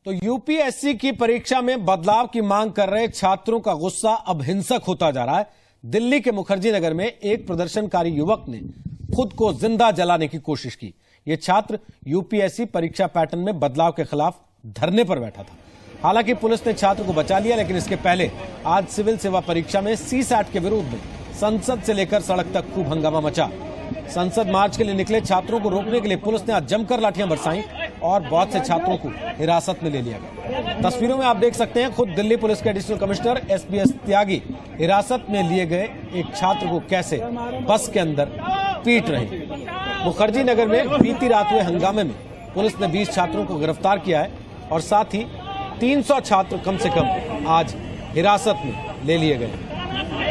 तो यूपीएससी की परीक्षा में बदलाव की मांग कर रहे छात्रों का गुस्सा अब हिंसक होता जा रहा है। दिल्ली के मुखर्जी नगर में एक प्रदर्शनकारी युवक ने खुद को जिंदा जलाने की कोशिश की। यह छात्र यूपीएससी परीक्षा पैटर्न में बदलाव के खिलाफ धरने पर बैठा था। हालांकि पुलिस ने छात्र को बचा लिया, लेकिन इसके पहले आज सिविल सेवा परीक्षा में सीसैट के विरोध में संसद से लेकर सड़क तक खूब हंगामा मचा। संसद मार्च के लिए निकले छात्रों को रोकने के लिए पुलिस ने आज जमकर लाठियां बरसाई और बहुत से छात्रों को हिरासत में ले लिया गया। तस्वीरों में आप देख सकते हैं खुद दिल्ली पुलिस के एडिशनल कमिश्नर एसपीएस त्यागी हिरासत में लिए गए एक छात्र को कैसे बस के अंदर पीट रहे। मुखर्जी नगर में बीती रात हुए हंगामे में पुलिस ने 20 छात्रों को गिरफ्तार किया है और साथ ही 300 छात्र कम से कम आज हिरासत में ले लिए गए।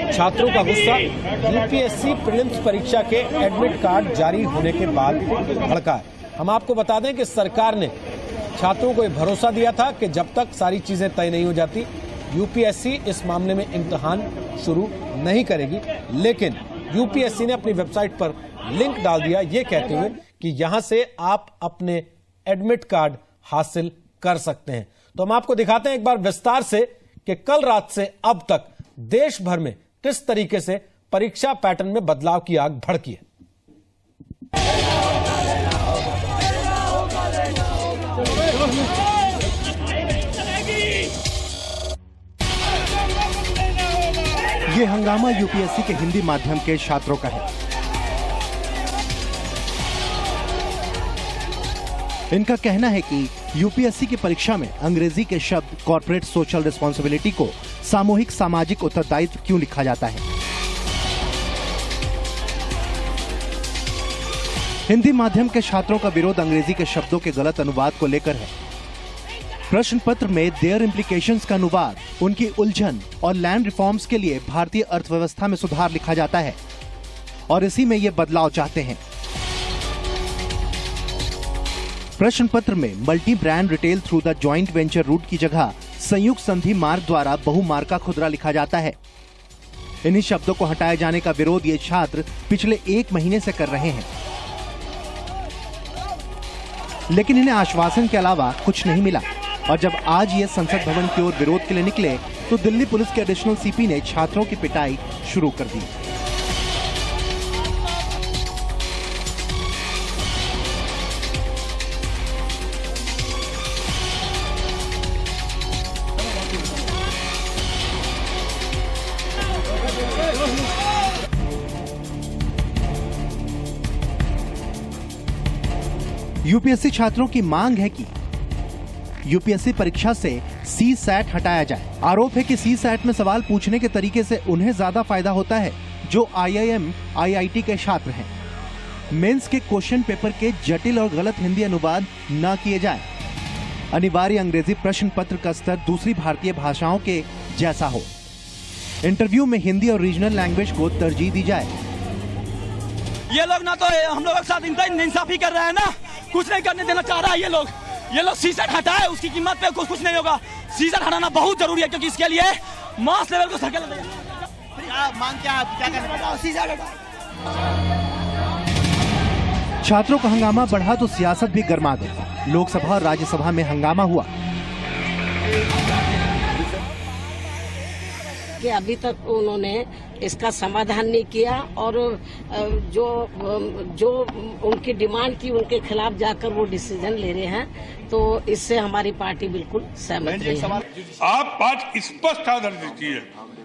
छात्रों का गुस्सा यूपीएससी प्रीलिम्स परीक्षा के एडमिट कार्ड जारी होने के बाद भड़का है। हम आपको बता दें कि सरकार ने छात्रों को यह भरोसा दिया था कि जब तक सारी चीजें तय नहीं हो जाती यूपीएससी इस मामले में इम्तिहान शुरू नहीं करेगी, लेकिन यूपीएससी ने अपनी वेबसाइट पर लिंक डाल दिया ये कहते हुए कि यहां से आप अपने एडमिट कार्ड हासिल कर सकते हैं। तो हम आपको दिखाते हैं एक बार विस्तार से कि कल रात से अब तक देश भर में किस तरीके से परीक्षा पैटर्न में बदलाव की आग भड़की है। ये हंगामा यूपीएससी के हिंदी माध्यम के छात्रों का है। इनका कहना है कि यूपीएससी की परीक्षा में अंग्रेजी के शब्द कॉर्पोरेट सोशल रिस्पॉन्सिबिलिटी को सामूहिक सामाजिक उत्तरदायित्व क्यों लिखा जाता है। हिंदी माध्यम के छात्रों का विरोध अंग्रेजी के शब्दों के गलत अनुवाद को लेकर है। प्रश्न पत्र में देयर इम्प्लीकेशंस का अनुवाद उनकी उलझन और लैंड रिफॉर्म्स के लिए भारतीय अर्थव्यवस्था में सुधार लिखा जाता है और इसी में ये बदलाव चाहते हैं। प्रश्न पत्र में multi brand retail through the joint venture route की जगह संयुक्त संधि मार्ग द्वारा बहुमार्का खुदरा लिखा जाता है। इन्हीं शब्दों को हटाए जाने का विरोध ये छात्र पिछले 1 महीने से कर रहे हैं, लेकिन इन्हें आश्वासन के अलावा कुछ नहीं मिला और जब आज ये संसद भवन की ओर विरोध के लिए निकले तो दिल्ली पुलिस के एडिशनल सीपी ने छात्रों की पिटाई शुरू कर दी। यूपीएससी छात्रों की मांग है कि यूपीएससी परीक्षा से सीसैट हटाया जाए। आरोप है कि सीसैट में सवाल पूछने के तरीके से उन्हें ज्यादा फायदा होता है जो आईआईएम, आईआईटी के छात्र हैं। मेंस के क्वेश्चन पेपर के जटिल और गलत हिंदी अनुवाद न किए जाए। अनिवार्य अंग्रेजी प्रश्न पत्र का स्तर दूसरी भारतीय भाषाओं के जैसा हो। इंटरव्यू में हिंदी और रीजनल लैंग्वेज को तरजीह दी जाए। ये लोग ना तो हम लोग के साथ इंसाफी कर रहे हैं ना, कुछ नहीं करने देना चाह रहा है ये लोग सीसैट हटाए, उसकी कीमत पे कुछ नहीं होगा। सीसैट हटाना बहुत जरूरी है क्योंकि इसके लिए मास लेवल को सर्कल मांग क्या करना सीसैट हटाए। छात्रों का हंगामा बढ़ा तो सियासत भी गर्मा गई। लोकसभा और राज्यसभा में हंगामा हुआ कि अभी तक उन्होंने इसका समाधान नहीं किया और जो उनकी डिमांड थी उनके खिलाफ जाकर वो डिसीजन ले रहे हैं, तो इससे हमारी पार्टी बिल्कुल सहमत नहीं है। आप आज स्पष्ट आदेश दीजिए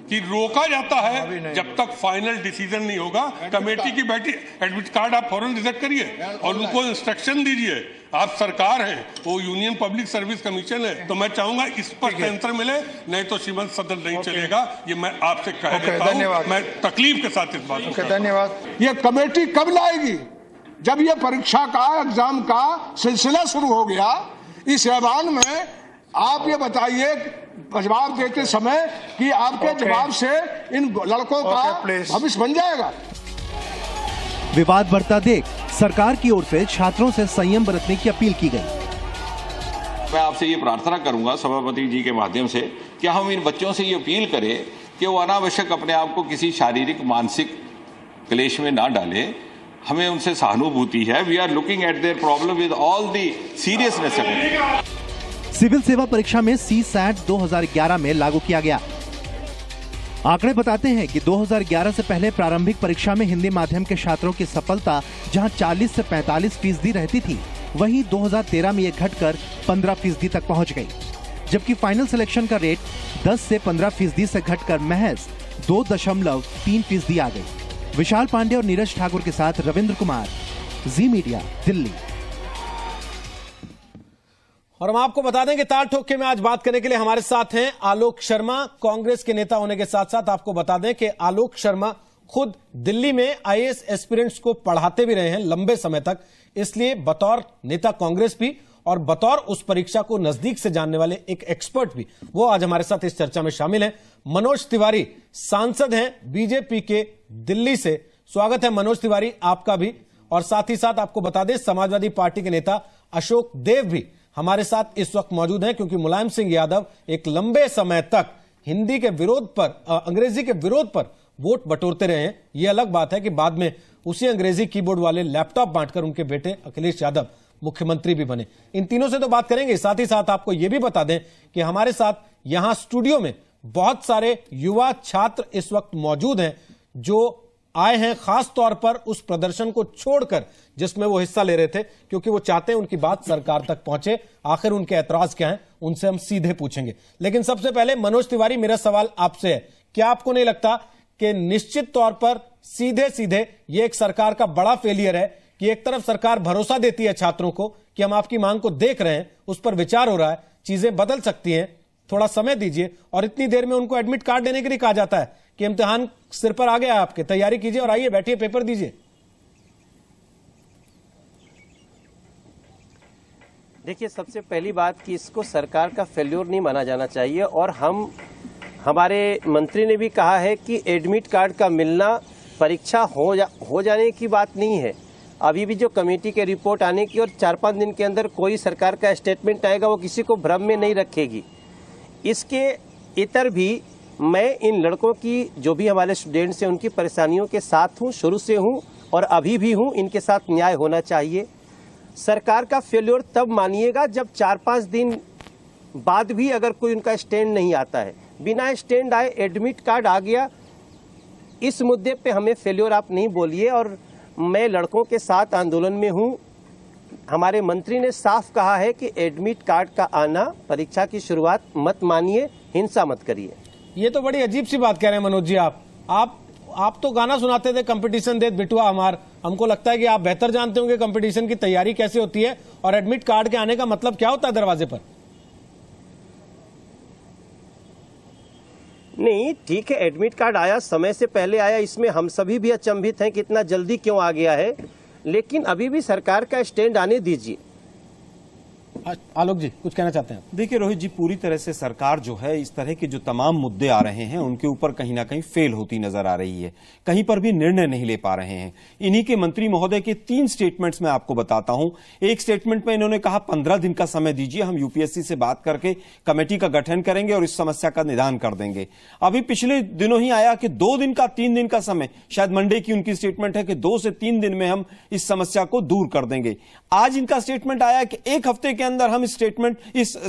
कि रोका जाता है जब तक फाइनल डिसीजन नहीं होगा। कमेटी की बैठी एडमिट कार्ड आप फौरन रिजेक्ट करिए और उनको इंस्ट्रक्शन दीजिए। आप सरकार है, वो यूनियन पब्लिक सर्विस कमीशन है, तो मैं चाहूंगा स्पष्ट आंसर मिले, नहीं तो श्रीमंत सदन नहीं चलेगा। ये मैं आपसे कह देता हूं, मैं तकलीफ के साथ इस बात को। धन्यवाद। ये कमेटी कब लाएगी? जब ये परीक्षा का एग्जाम का सिलसिला शुरू हो गया। इस ऐवान में आप ये बताइए जवाब देते समय कि आपके जवाब से इन लड़कों का भविष्य बन जाएगा। विवाद बढ़ता देख सरकार की ओर से छात्रों से संयम बरतने की अपील की गई। मैं आपसे ये प्रार्थना करूंगा सभापति जी के माध्यम से कि हम इन बच्चों से ये अपील करें कि वो अनावश्यक अपने आप को किसी शारीरिक मानसिक क्लेश में ना डालें। हमें उनसे सहानुभूति है। We are looking at their problem with all the seriousness. Civil सेवा परीक्षा में CSAT 2011 में लागू किया गया। आंकड़े बताते हैं कि 2011 से पहले प्रारंभिक परीक्षा में हिंदी माध्यम के छात्रों की सफलता जहां 40 से 45% रहती थी, वहीं 2013 में ये घटकर 15% तक पहुंच गई, जबकि फाइनल सिलेक्शन का रेट 10 से 15% से घटकर महज 2.3% आ गई। विशाल पांडे और नीरज ठाकुर के साथ रविंद्र कुमार, जी मीडिया, दिल्ली। और हम आपको बता दें कि ताल ठोके में आज बात करने के लिए हमारे साथ हैं आलोक शर्मा। कांग्रेस के नेता होने के साथ साथ आपको बता दें कि आलोक शर्मा खुद दिल्ली में आईएएस एस्पिरेंट्स को पढ़ाते भी रहे हैं लंबे समय तक, इसलिए बतौर नेता कांग्रेस भी और बतौर उस परीक्षा को नजदीक से जानने वाले एक एक्सपर्ट भी, वो आज हमारे साथ इस चर्चा में शामिल हैं। मनोज तिवारी सांसद हैं बीजेपी के दिल्ली से। स्वागत है मनोज तिवारी आपका भी। और साथ ही साथ आपको बता दें समाजवादी पार्टी के नेता अशोक देव भी हमारे साथ इस वक्त मौजूद हैं, क्योंकि मुलायम सिंह यादव एक लंबे समय तक हिंदी के विरोध पर, अंग्रेजी के विरोध पर वोट बटोरते रहे हैं। यह अलग बात है कि बाद में उसी अंग्रेजी कीबोर्ड वाले लैपटॉप बांटकर उनके बेटे अखिलेश यादव मुख्यमंत्री भी बने। इन तीनों से तो बात करेंगे, साथ ही साथ आपको यह भी बता दें कि हमारे साथ यहां स्टूडियो में बहुत सारे युवा छात्र इस वक्त मौजूद हैं जो आए हैं खास तौर पर उस प्रदर्शन को छोड़कर जिसमें वो हिस्सा ले रहे थे, क्योंकि वो चाहते हैं उनकी बात सरकार तक पहुंचे। आखिर उनके ऐतराज क्या हैं उनसे हम सीधे पूछेंगे। लेकिन सबसे पहले मनोज तिवारी, मेरा सवाल आपसे है, क्या आपको नहीं लगता कि निश्चित तौर पर सीधे सीधे ये एक सरकार का बड़ा फेलियर है कि एक तरफ सरकार भरोसा देती है छात्रों को कि हम आपकी मांग को देख रहे हैं, उस पर विचार हो रहा है, चीजें बदल सकती हैं, थोड़ा समय दीजिए, और इतनी देर में उनको एडमिट कार्ड देने के लिए कहा जाता है कि इम्तिहान सिर पर आ गया है आपके, तैयारी कीजिए और आइए बैठिए पेपर दीजिए। देखिए, सबसे पहली बात कि इसको सरकार का फेल्योर नहीं माना जाना चाहिए, और हमारे मंत्री ने भी कहा है कि एडमिट कार्ड का मिलना परीक्षा हो जाने की बात नहीं है। अभी भी जो कमेटी के रिपोर्ट आने की और 4-5 दिन के अंदर कोई सरकार का स्टेटमेंट आएगा, वो किसी को भ्रम में नहीं रखेगी। इसके इतर भी मैं इन लड़कों की, जो भी हमारे स्टूडेंट्स हैं, उनकी परेशानियों के साथ हूँ, शुरू से हूँ और अभी भी हूँ। इनके साथ न्याय होना चाहिए। सरकार का फेल्योर तब मानिएगा जब 4-5 दिन बाद भी अगर कोई उनका स्टैंड नहीं आता है। बिना स्टैंड आए एडमिट कार्ड आ गया, इस मुद्दे पे हमें फेल्योर आप नहीं बोलिए। और मैं लड़कों के साथ आंदोलन में हूँ। हमारे मंत्री ने साफ कहा है कि एडमिट कार्ड का आना परीक्षा की शुरुआत मत मानिए, हिंसा मत करिए। ये तो बड़ी अजीब सी बात कह रहे हैं मनोज जी। आप तो गाना सुनाते थे कंपटीशन दे बिटुआ हमार। हमको लगता है कि आप बेहतर जानते होंगे कंपटीशन की तैयारी कैसे होती है और एडमिट कार्ड के आने का मतलब क्या होता है दरवाजे पर। नहीं, ठीक है, एडमिट कार्ड आया, समय से पहले आया, इसमें हम सभी भी अचंभित हैं कि इतना जल्दी क्यों आ गया है, लेकिन अभी भी सरकार का स्टैंड आने दीजिए। आलोक जी कुछ कहना चाहते हैं? देखिए रोहित जी, पूरी तरह से सरकार जो है इस तरह के जो तमाम मुद्दे आ रहे हैं उनके ऊपर कहीं ना कहीं फेल होती नजर आ रही है। कहीं पर भी निर्णय नहीं ले पा रहे हैं। इन्हीं के मंत्री महोदय के 3 स्टेटमेंट्स में आपको बताता हूं। एक स्टेटमेंट में इन्होंने कहा 15 दिन का समय दीजिए, हम यूपीएससी से बात करके कमेटी का गठन करेंगे और इस समस्या का निदान कर देंगे। अभी पिछले दिनों ही आया कि 2 दिन का 3 दिन का समय, शायद मंडे की उनकी स्टेटमेंट है कि 2 से 3 दिन में हम इस समस्या को दूर कर देंगे। आज इनका स्टेटमेंट आया कि 1 हफ्ते के अंदर हम इस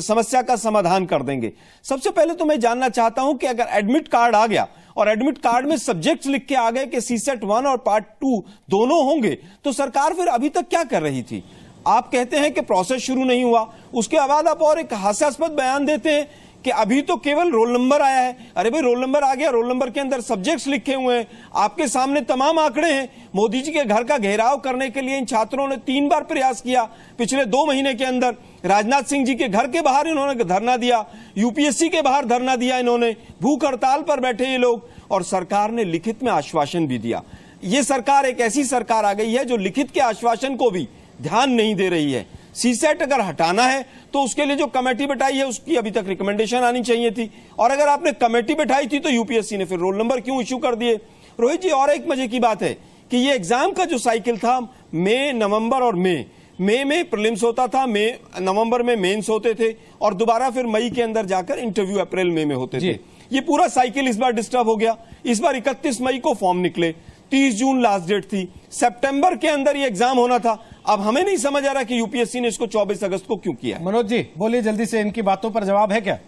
समस्या का समाधान कर देंगे। सबसे पहले तो मैं जानना चाहता हूं कि अगर एडमिट कार्ड आ गया और एडमिट कार्ड में सब्जेक्ट्स लिख के आ गए कि सीसेट 1 और पार्ट 2 दोनों होंगे, तो सरकार फिर अभी तक क्या कर रही थी? आप कहते हैं कि प्रोसेस शुरू नहीं हुआ, उसके बाद आप और एक हास्यास्पद बयान देते हैं कि अभी तो केवल रोल नंबर आया है। अरे भाई, रोल नंबर आ गया, रोल नंबर के अंदर सब्जेक्ट्स लिखे हुए हैं, आपके सामने तमाम आंकड़े हैं। मोदी जी के घर का घेराव करने के लिए इन छात्रों ने 3 बार प्रयास किया। पिछले 2 महीने के अंदर राजनाथ सिंह जी के घर के बाहर इन्होंने धरना दिया, यूपीएससी के बाहर धरना दिया, इन्होंने भूख हड़ताल पर बैठे ये लोग, और सरकार ने लिखित में आश्वासन भी दिया। ये सरकार एक ऐसी सरकार आ गई है जो लिखित के आश्वासन को भी ध्यान नहीं दे रही है। सीसेट अगर हटाना है तो उसके लिए जो कमेटी बैठाई है उसकी अभी तक रिकमेंडेशन आनी चाहिए थी, और अगर आपने कमेटी बैठाई थी तो यूपीएससी ने फिर रोल नंबर क्यों इश्यू कर दिए? रोहित जी, और एक मजे की बात है कि ये एग्जाम का जो साइकिल था, मई, नवंबर और मई में प्रीलिम्स होता था, नवंबर में मेंस होते थे, और दोबारा फिर मई के अंदर जाकर इंटरव्यू अप्रैल मई में होते थे। ये पूरा साइकिल इस बार डिस्टर्ब हो गया। इस बार 31 मई को फॉर्म निकले, 30 जून लास्ट डेट थी, सितंबर के अंदर ये एग्जाम होना था। अब हमें नहीं समझ आ रहा कि यूपीएससी ने इसको 24 अगस्त को क्यों किया। मनोज जी बोलिए जल्दी से, इनकी बातों पर जवाब है क्या?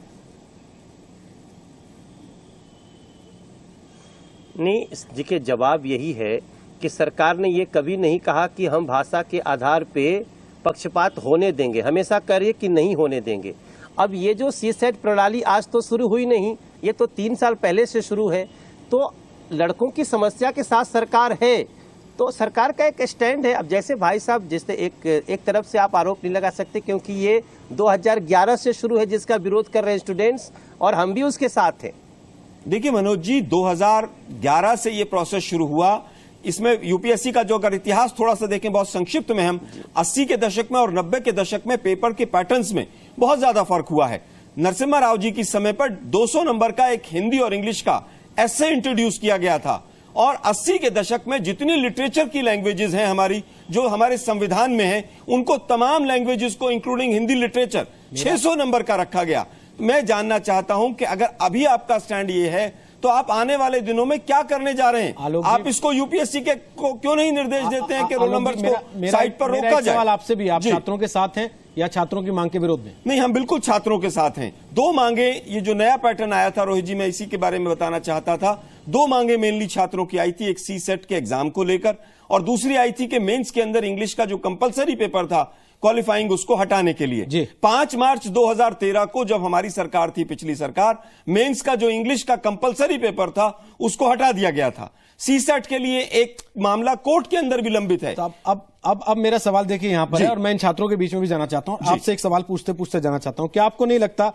नहीं, देखिए जवाब यही है कि सरकार ने ये कभी नहीं कहा कि हम भाषा के आधार पे पक्षपात होने देंगे, हमेशा कह रही है कि नहीं होने देंगे। अब ये जो सीसेट प्रणाली आज तो शुरू हुई नहीं, ये तो 3 साल पहले से शुरू है। तो लड़कों की समस्या के साथ सरकार है, तो सरकार का एक स्टैंड है। अब जैसे भाई साहब, जैसे एक तरफ से आप आरोप नहीं लगा सकते क्योंकि ये 2011 से शुरू है जिसका विरोध कर रहे हैं स्टूडेंट्स, और हम भी उसके साथ हैं। देखिए मनोज जी, 2011 से ये प्रोसेस शुरू हुआ। इसमें यूपीएससी का जो अगर इतिहास थोड़ा सा देखें बहुत संक्षिप्त में, हम 80 के दशक में और 90 के दशक में पेपर के पैटर्न्स में बहुत ज्यादा फर्क हुआ है। नरसिम्हा राव जी की समय पर 200 नंबर का एक हिंदी और इंग्लिश का ऐसे इंट्रोड्यूस किया गया था, और 80 के दशक में जितनी लिटरेचर की लैंग्वेजेस हैं हमारी, जो हमारे संविधान में है, उनको तमाम लैंग्वेजेस को इंक्लूडिंग हिंदी लिटरेचर 600 नंबर का रखा गया। मैं जानना चाहता हूं कि अगर अभी आपका स्टैंड ये है तो आप आने वाले दिनों में क्या करने जा रहे हैं? आप इसको यूपीएससी के को क्यों नहीं निर्देश देते हैं कि रोल नंबर को साइट पर रोका जाए? सवाल आपसे भी, आप छात्रों के साथ हैं या छात्रों की मांग के विरोध में? नहीं, हम बिल्कुल छात्रों के साथ हैं। 2 मांगे, ये जो नया पैटर्न आया था रोहित जी, मैं इसी के बारे में बताना चाहता था। 2 मांगे मेनली छात्रों की आई थी, एक सी सेट के एग्जाम को लेकर, और दूसरी आई थी कि मेंस के अंदर इंग्लिश का जो कंपलसरी पेपर था क्वालिफाइंग, उसको हटाने के लिए। 5 मार्च 2013 को जब हमारी सरकार थी, पिछली सरकार, मेंस का जो इंग्लिश का कंपलसरी पेपर था उसको हटा दिया गया था। सीसेट के लिए एक मामला कोर्ट के अंदर विलंबित है। तो अब मेरा सवाल देखिए यहाँ पर है, और मैं इन छात्रों के बीच में भी जाना चाहता हूं। आपसे एक सवाल पूछते पूछते जाना चाहता हूं, क्या आपको नहीं लगता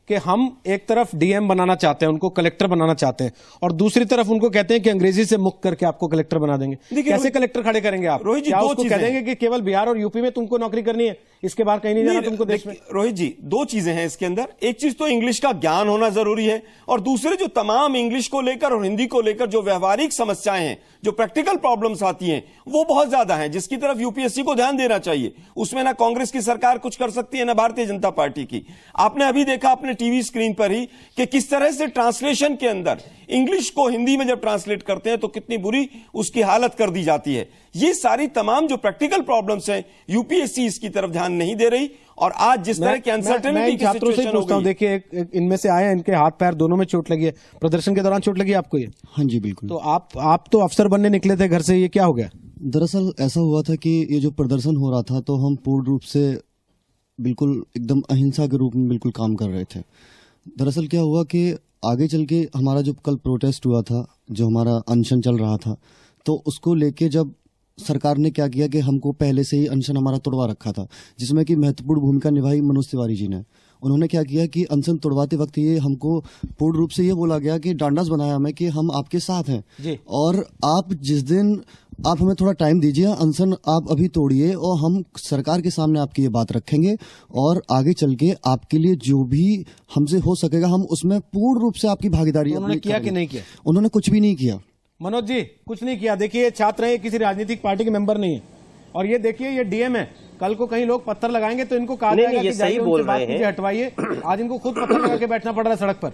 कि हम एक तरफ डीएम बनाना चाहते हैं, उनको कलेक्टर बनाना चाहते हैं, और दूसरी तरफ उनको कहते हैं कि अंग्रेजी से मुक्त करके आपको कलेक्टर बना देंगे? कैसे कलेक्टर खड़े करेंगे आप? रोहित जी, क्या उसको कह देंगे कि केवल बिहार और यूपी में तुमको नौकरी करनी है, इसके बाहर कहीं नहीं जाना तुमको देश में? रोहित जी, 2 चीजें हैं इसके अंदर। एक चीज तो इंग्लिश का ज्ञान होना जरूरी है, और दूसरे जो तमाम इंग्लिश को लेकर और हिंदी को लेकर जो व्यवहारिक समस्याएं हैं, जो प्रैक्टिकल प्रॉब्लम्स आती हैं, वो बहुत ज्यादा हैं, जिसकी तरफ यूपीएससी को ध्यान देना चाहिए। उसमें ना कांग्रेस की सरकार कुछ कर सकती है, ना भारतीय जनता पार्टी की। आपने अभी देखा अपने टीवी स्क्रीन पर ही कि किस तरह से ट्रांसलेशन के अंदर इंग्लिश को हिंदी में जब ट्रांसलेट करते हैं तो कितनी बुरी उसकी हालत कर दी जाती है। ये सारी तमाम जो प्रैक्टिकल प्रॉब्लम्स हैं, यूपीएससी इसकी तरफ ध्यान नहीं दे रही, और आज जिस तरह की अनसर्टेनिटी की छात्रों से पूछता हूं, देखिए इनमें से आए, इनके हाथ पैर दोनों में चोट लगी है, प्रदर्शन के दौरान चोट लगी आपको? ये हाँ जी बिल्कुल। तो आप तो अफसर बनने निकले थे घर से, ये क्या हो गया? दरअसल ऐसा हुआ था कि ये जो प्रदर्शन हो रहा था तो हम पूर्ण रूप से बिल्कुल एकदम अहिंसा के रूप में बिल्कुल काम कर रहे थे। दरअसल क्या हुआ कि आगे चल के हमारा जो कल प्रोटेस्ट हुआ था, जो हमारा अनशन चल रहा था, तो उसको लेके जब सरकार ने क्या किया कि हमको पहले से ही अनशन हमारा तोड़वा रखा था, जिसमें कि महत्वपूर्ण भूमिका निभाई मनोज तिवारी जी ने। उन्होंने क्या किया कि अनशन तोड़वाते वक्त ये हमको पूर्ण रूप से ये बोला गया कि डांडस बनाया हमें कि हम आपके साथ हैं, और आप जिस दिन आप हमें थोड़ा टाइम दीजिए, अनशन आप अभी तोड़िए और हम सरकार के सामने आपकी ये बात रखेंगे, और आगे चल के आपके लिए जो भी हमसे हो सकेगा हम उसमें पूर्ण रूप से आपकी भागीदारी। उन्होंने किया कि नहीं किया? उन्होंने कुछ भी नहीं किया मनोज जी, कुछ नहीं किया। देखिए छात्र हैं, किसी राजनीतिक पार्टी के मेंबर नहीं है, और ये देखिए ये डीएम है। कल को कहीं लोग पत्थर लगाएंगे तो इनको कहा जाएगा कि जाइए उनसे बात कीजिए, हटवाइए। आज इनको खुद पत्थर लगा के बैठना पड़ रहा है सड़क पर।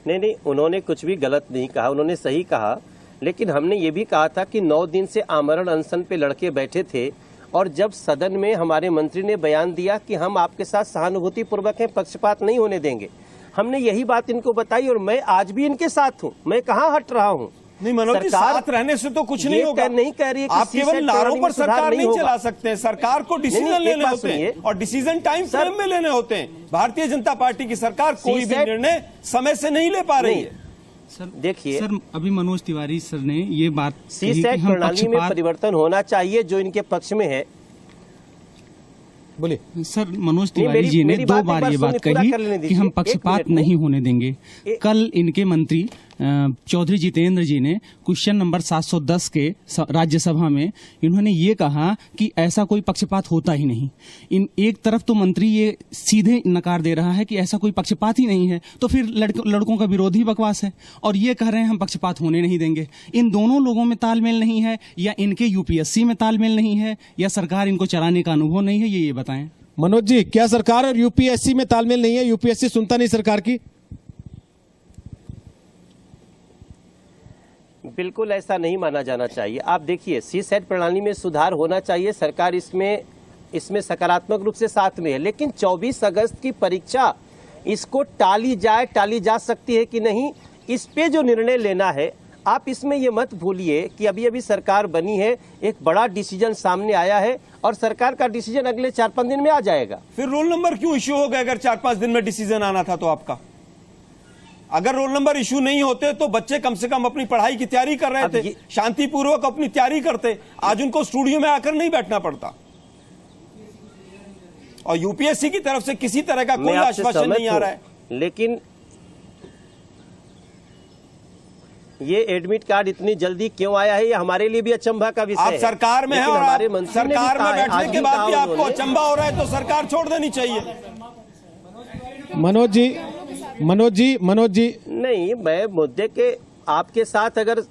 नहीं, उन्होंने कुछ भी गलत नहीं कहा, उन्होंने सही कहा। लेकिन हमने ये भी कहा था कि 9 दिन से आमरण अनशन पे लड़के बैठे थे, और जब सदन में हमारे मंत्री ने बयान दिया कि हम आपके साथ सहानुभूति पूर्वक हैं, पक्षपात नहीं होने देंगे, हमने यही बात इनको बताई, और मैं आज भी इनके साथ हूँ, मैं कहाँ हट रहा हूँ। नहीं मनोज जी, साथ रहने से तो कुछ नहीं होगा। नहीं कह रही है आप केवल नारों पर सरकार नहीं चला सकते, सरकार को डिसीजन लेने होते हैं, और डिसीजन टाइम फ्रेम में लेने होते हैं। भारतीय जनता पार्टी की सरकार कोई भी निर्णय समय से नहीं ले पा रही है। सर देखिए, सर अभी मनोज तिवारी सर ने ये बात सीसेट प्रणाली में परिवर्तन होना चाहिए जो इनके पक्ष में है। बोलिए सर। मनोज तिवारी जी ने 2 बार ये बात कही कि हम पक्षपात नहीं होने देंगे। कल इनके मंत्री चौधरी जितेंद्र जी ने क्वेश्चन नंबर 710 के राज्यसभा में इन्होंने ये कहा कि ऐसा कोई पक्षपात होता ही नहीं। इन एक तरफ तो मंत्री ये सीधे नकार दे रहा है कि ऐसा कोई पक्षपात ही नहीं है, तो फिर लड़कों का विरोध ही बकवास है, और ये कह रहे हैं हम पक्षपात होने नहीं देंगे। इन दोनों लोगों में तालमेल नहीं है, या इनके यूपीएससी में तालमेल नहीं है, या सरकार इनको चलाने का अनुभव नहीं है, ये बताएं। मनोज जी, क्या सरकार और यूपीएससी में तालमेल नहीं है? यूपीएससी सुनता नहीं सरकार की? बिल्कुल ऐसा नहीं माना जाना चाहिए। आप देखिए, सीसेट प्रणाली में सुधार होना चाहिए, सरकार इसमें सकारात्मक रूप से साथ में है, लेकिन 24 अगस्त की परीक्षा इसको टाली जा सकती है कि नहीं, इस पे जो निर्णय लेना है, आप इसमें ये मत भूलिए कि अभी अभी सरकार बनी है, एक बड़ा डिसीजन सामने आया है और सरकार का डिसीजन अगले 4-5 दिन में आ जाएगा। फिर रोल नंबर क्यों इश्यू हो गया? अगर 4-5 दिन में डिसीजन आना था तो आपका, अगर रोल नंबर इश्यू नहीं होते तो बच्चे कम से कम अपनी पढ़ाई की तैयारी कर रहे थे, शांतिपूर्वक अपनी तैयारी करते, आज उनको स्टूडियो में आकर नहीं बैठना पड़ता। और यूपीएससी की तरफ से किसी तरह का कोई आश्वासन नहीं आ रहा है। लेकिन ये एडमिट कार्ड इतनी जल्दी क्यों आया है, ये हमारे लिए भी अचंभा का विषय है। आप सरकार में हैं और हमारे मंत्री सरकार में बैठने के बाद भी आपको अचंभा हो रहा है, तो सरकार छोड़ देनी चाहिए। मनोज जी नहीं, मैं मुद्दे के आपके साथ, अगर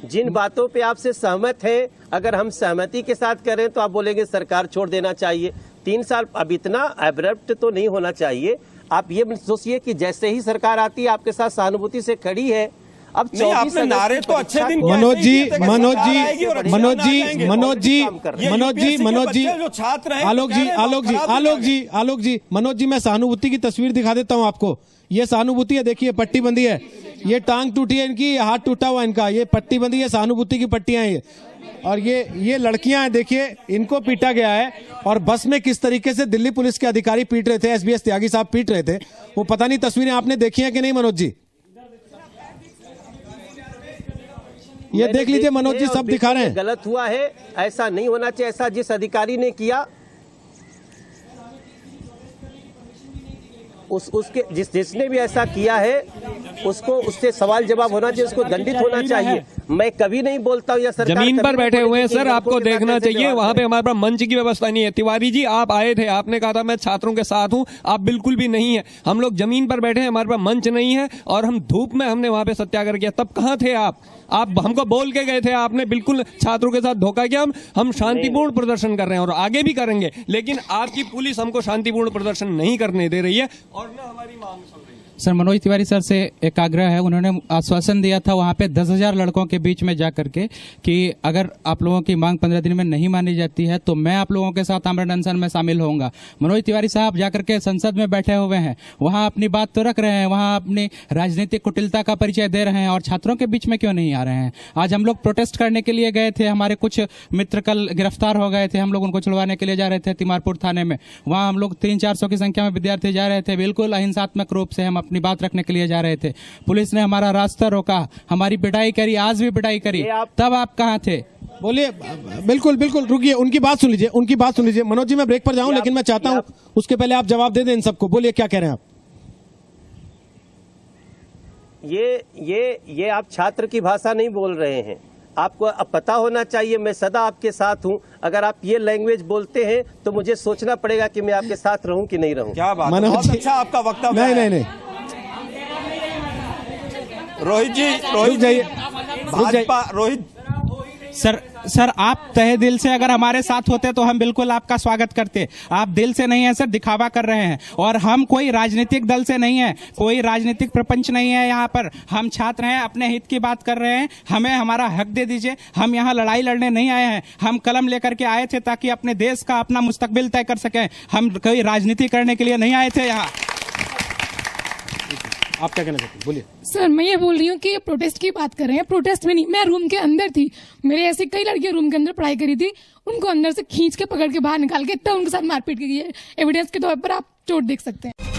जिन बातों पे आपसे सहमत है, अगर हम सहमति के साथ करें तो आप बोलेंगे सरकार छोड़ देना चाहिए। 3 साल अब इतना एब्रप्ट तो नहीं होना चाहिए। आप ये सोचिए कि जैसे ही सरकार आती है आपके साथ सहानुभूति से खड़ी है। अब आपने नारे तो अच्छे दिन मनोज जी जो छात्र हैं, आलोक जी मनोज जी, मैं सहानुभूति की तस्वीर दिखा देता हूं आपको। ये सहानुभूति है, देखिए पट्टी बंदी है, ये टांग टूटी है इनकी, हाथ टूटा हुआ इनका, ये पट्टी बंदी है, सहानुभूति की पट्टियां हैं ये। और ये लड़कियां हैं, देखिए इनको पीटा गया है। और बस में किस तरीके से दिल्ली पुलिस के अधिकारी पीट रहे थे, एसबीएस त्यागी साहब पीट रहे थे, वो पता नहीं तस्वीरें आपने देखी हैं कि नहीं मनोज जी? ये देख लीजिए मनोज जी, सब दिखा रहे हैं। गलत हुआ है, ऐसा नहीं होना चाहिए। ऐसा जिस अधिकारी ने किया उसके जिसने भी ऐसा किया है उसको, उससे सवाल जवाब होना चाहिए, उसको दंडित होना चाहिए। मैं कभी नहीं बोलता हूँ या सरकार जमीन पर बैठे हुए हैं सर, आपको देखना चाहिए, वहाँ पे हमारे पास मंच की व्यवस्था नहीं है। तिवारी जी, आप आए थे, आपने कहा था मैं छात्रों के साथ हूँ, आप बिल्कुल भी नहीं है। हम लोग जमीन पर बैठे हैं, हमारे पास मंच नहीं है, और हम धूप में हमने वहाँ पे सत्याग्रह किया। तब कहाँ थे आप हमको बोल के गए थे, आपने बिल्कुल छात्रों के साथ धोखा किया। हम शांतिपूर्ण प्रदर्शन कर रहे हैं और आगे भी करेंगे, लेकिन आपकी पुलिस हमको शांतिपूर्ण प्रदर्शन नहीं करने दे रही है और न हमारी मांग सुन रही है। सर, मनोज तिवारी सर से एक आग्रह है, उन्होंने आश्वासन दिया था वहाँ पे 10,000 लड़कों के बीच में जाकर के कि अगर आप लोगों की मांग 15 दिन में नहीं मानी जाती है तो मैं आप लोगों के साथ आमरण अनशन में शामिल होऊंगा। मनोज तिवारी साहब जाकर के संसद में बैठे हुए हैं, वहाँ अपनी बात तो रख रहे हैं, वहाँ अपनी राजनीतिक कुटिलता का परिचय दे रहे हैं, और छात्रों के बीच में क्यों नहीं आ रहे हैं? आज हम लोग प्रोटेस्ट करने के लिए गए थे, हमारे कुछ मित्र कल गिरफ्तार हो गए थे, हम लोग उनको छुड़वाने के लिए जा रहे थे तिमारपुर थाने में। वहाँ हम लोग 300-400 की संख्या में विद्यार्थी जा रहे थे, बिल्कुल अहिंसात्मक रूप से हम अपनी बात रखने के लिए जा रहे थे। पुलिस ने हमारा रास्ता रोका, हमारी पिटाई करी, आज भी पिटाई करी। तब आप कहाँ थे? बोलिए। बिल्कुल रुकिए, उनकी बात सुन लीजिए। मनोज जी, मैं ब्रेक पर जाऊं, लेकिन मैं चाहता हूं उसके पहले आप जवाब दे दें इन सबको। बोलिए, क्या कह रहे हैं आप? ये आप छात्र की भाषा नहीं बोल रहे हैं। आपको अब पता होना चाहिए, मैं सदा आपके साथ हूं। अगर आप ये लैंग्वेज बोलते हैं तो मुझे सोचना पड़ेगा कि मैं आपके साथ रहूं कि नहीं रहूं। क्या बात, बहुत अच्छा आपका वक्तव्य। नहीं रोहित जी, रोहित सर आप तहे दिल से अगर हमारे साथ होते तो हम बिल्कुल आपका स्वागत करते। आप दिल से नहीं है सर, दिखावा कर रहे हैं। और हम कोई राजनीतिक दल से नहीं है, कोई राजनीतिक प्रपंच नहीं है यहाँ पर। हम छात्र हैं, अपने हित की बात कर रहे हैं, हमें हमारा हक दे दीजिए। हम यहाँ लड़ाई लड़ने नहीं आए हैं, हम कलम लेकर के आए थे ताकि अपने देश का अपना मुस्तकबिल तय कर सकें। हम कोई राजनीति करने के लिए नहीं आए थे यहाँ। आप क्या कहना चाहते हैं? बोलिए। सर, मैं ये बोल रही हूँ कि प्रोटेस्ट की बात कर रहे हैं, प्रोटेस्ट में नहीं, मैं रूम के अंदर थी। मेरे ऐसे कई लड़कियां रूम के अंदर पढ़ाई करी थी, उनको अंदर से खींच के पकड़ के बाहर निकाल के तब उनके साथ मारपीट की गई है। एविडेंस के तौर पर आप चोट देख सकते हैं।